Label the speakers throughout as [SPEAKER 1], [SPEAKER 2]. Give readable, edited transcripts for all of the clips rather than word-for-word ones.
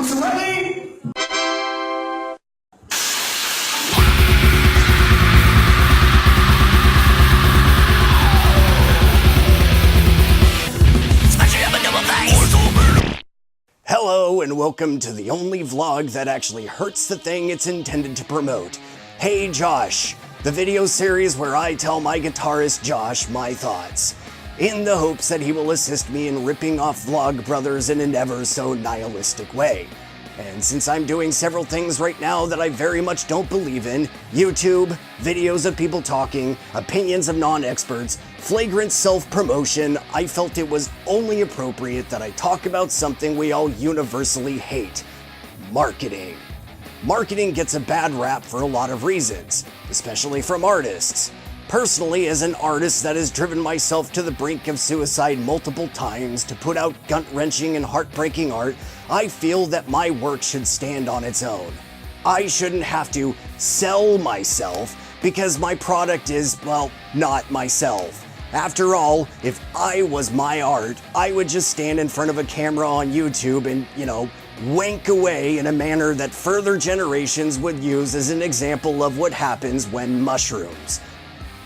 [SPEAKER 1] folks ready?
[SPEAKER 2] Hello and welcome to the only vlog that actually hurts the thing it's intended to promote. Hey Josh, the video series where I tell my guitarist Josh my thoughts, in the hopes that he will assist me in ripping off vlog brothers in an ever so nihilistic way. And since I'm doing several things right now that I very much don't believe in, YouTube, videos of people talking, opinions of non-experts, flagrant self-promotion, I felt it was only appropriate that I talk about something we all universally hate: marketing. Marketing gets a bad rap for a lot of reasons, especially from artists. Personally, as an artist that has driven myself to the brink of suicide multiple times to put out gut-wrenching and heartbreaking art, I feel that my work should stand on its own. I shouldn't have to sell myself because my product is, well, not myself. After all, if I was my art, I would just stand in front of a camera on YouTube and, wank away in a manner that further generations would use as an example of what happens when mushrooms.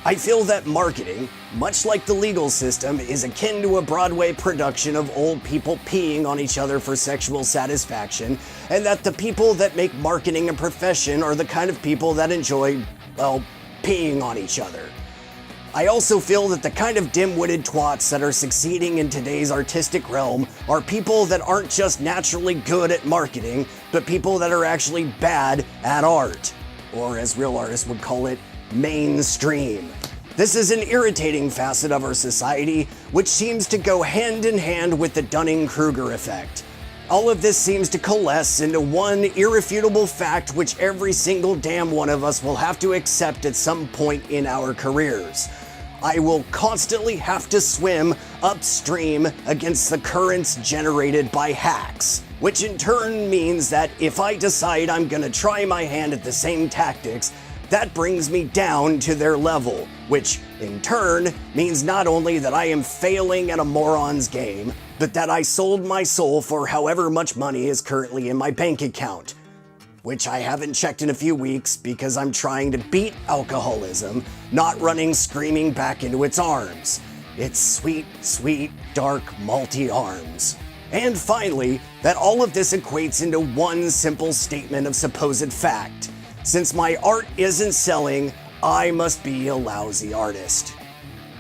[SPEAKER 2] I feel that marketing, much like the legal system, is akin to a Broadway production of old people peeing on each other for sexual satisfaction, and that the people that make marketing a profession are the kind of people that enjoy, well, peeing on each other. I also feel that the kind of dim-witted twats that are succeeding in today's artistic realm are people that aren't just naturally good at marketing, but people that are actually bad at art. Or as real artists would call it, mainstream. This is an irritating facet of our society, which seems to go hand in hand with the Dunning-Kruger effect. All of this seems to coalesce into one irrefutable fact which every single damn one of us will have to accept at some point in our careers. I will constantly have to swim upstream against the currents generated by hacks, which in turn means that if I decide I'm gonna try my hand at the same tactics, that brings me down to their level, which in turn means not only that I am failing at a moron's game, but that I sold my soul for however much money is currently in my bank account, which I haven't checked in a few weeks because I'm trying to beat alcoholism, not running screaming back into its arms. Its sweet, sweet, dark, malty arms. And finally, that all of this equates into one simple statement of supposed fact. Since my art isn't selling, I must be a lousy artist.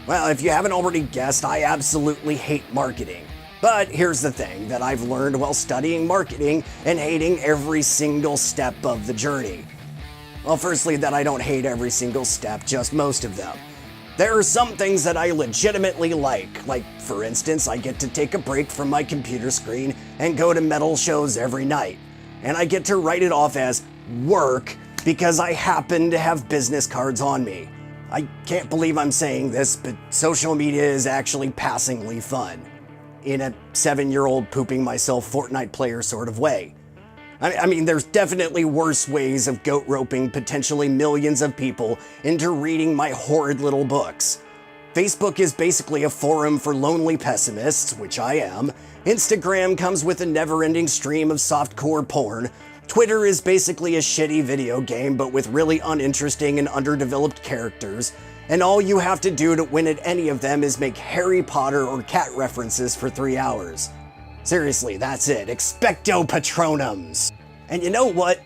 [SPEAKER 2] Well, if you haven't already guessed, I absolutely hate marketing. But here's the thing that I've learned while studying marketing and hating every single step of the journey. Well, firstly, that I don't hate every single step, just most of them. There are some things that I legitimately like, for instance, I get to take a break from my computer screen and go to metal shows every night. And I get to write it off as work because I happen to have business cards on me. I can't believe I'm saying this, but social media is actually passingly fun. In a 7-year-old pooping myself Fortnite player sort of way. I mean, there's definitely worse ways of goat roping potentially millions of people into reading my horrid little books. Facebook is basically a forum for lonely pessimists, which I am. Instagram comes with a never-ending stream of softcore porn. Twitter is basically a shitty video game, but with really uninteresting and underdeveloped characters, and all you have to do to win at any of them is make Harry Potter or cat references for 3 hours. Seriously, that's it. Expecto Patronums. And you know what?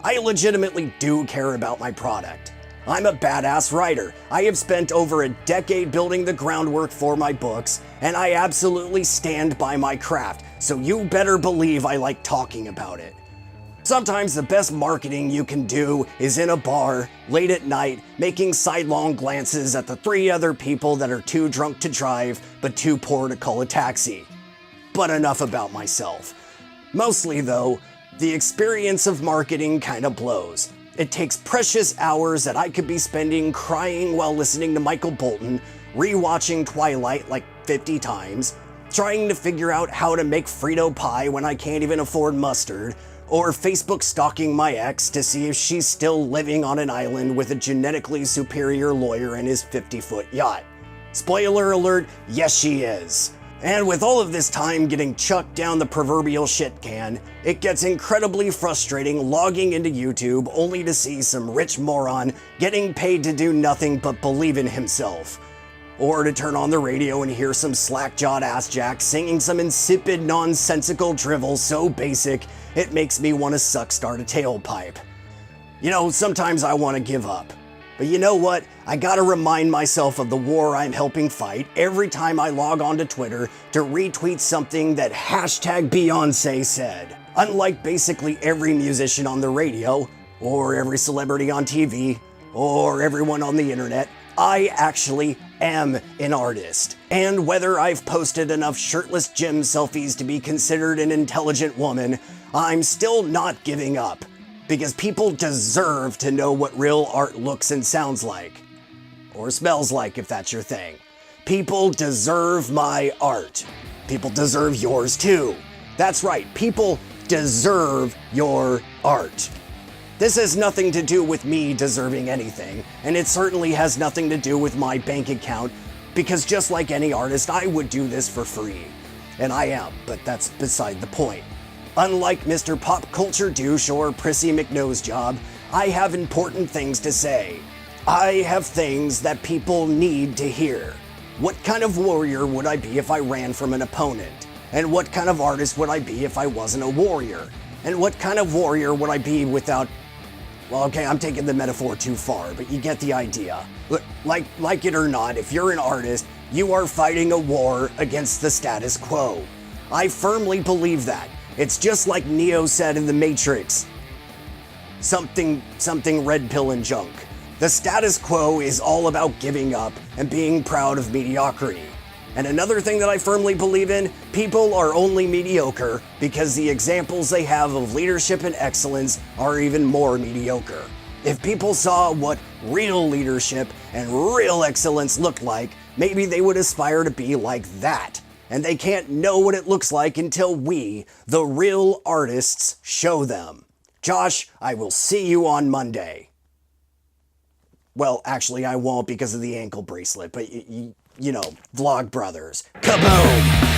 [SPEAKER 2] I legitimately do care about my product. I'm a badass writer. I have spent over a decade building the groundwork for my books, and I absolutely stand by my craft, so you better believe I like talking about it. Sometimes the best marketing you can do is in a bar, late at night, making sidelong glances at the 3 other people that are too drunk to drive, but too poor to call a taxi. But enough about myself. Mostly though, the experience of marketing kinda blows. It takes precious hours that I could be spending crying while listening to Michael Bolton, rewatching Twilight like 50 times, trying to figure out how to make Frito pie when I can't even afford mustard, or Facebook stalking my ex to see if she's still living on an island with a genetically superior lawyer in his 50-foot yacht. Spoiler alert, yes she is. And with all of this time getting chucked down the proverbial shit can, it gets incredibly frustrating logging into YouTube only to see some rich moron getting paid to do nothing but believe in himself. Or to turn on the radio and hear some slack-jawed assjack singing some insipid, nonsensical drivel so basic it makes me want to start a tailpipe. You know, sometimes I want to give up. But you know what? I gotta remind myself of the war I'm helping fight every time I log onto Twitter to retweet something that #Beyonce said. Unlike basically every musician on the radio, or every celebrity on TV, or everyone on the internet, I actually am an artist. And whether I've posted enough shirtless gym selfies to be considered an intelligent woman, I'm still not giving up. Because people deserve to know what real art looks and sounds like. Or smells like, if that's your thing. People deserve my art. People deserve yours too. That's right, people deserve your art. This has nothing to do with me deserving anything, and it certainly has nothing to do with my bank account, because just like any artist, I would do this for free. And I am, but that's beside the point. Unlike Mr. Pop Culture Douche or Prissy McNosejob, I have important things to say. I have things that people need to hear. What kind of warrior would I be if I ran from an opponent? And what kind of artist would I be if I wasn't a warrior? And what kind of warrior would I be without... Well, okay, I'm taking the metaphor too far, but you get the idea. Look, like it or not, if you're an artist, you are fighting a war against the status quo. I firmly believe that. It's just like Neo said in The Matrix. Something red pill and junk. The status quo is all about giving up and being proud of mediocrity. And another thing that I firmly believe in, people are only mediocre because the examples they have of leadership and excellence are even more mediocre. If people saw what real leadership and real excellence looked like, maybe they would aspire to be like that. And they can't know what it looks like until we, the real artists, show them. Josh, I will see you on Monday. Well, actually, I won't because of the ankle bracelet, but you know, Vlog Brothers. Kaboom!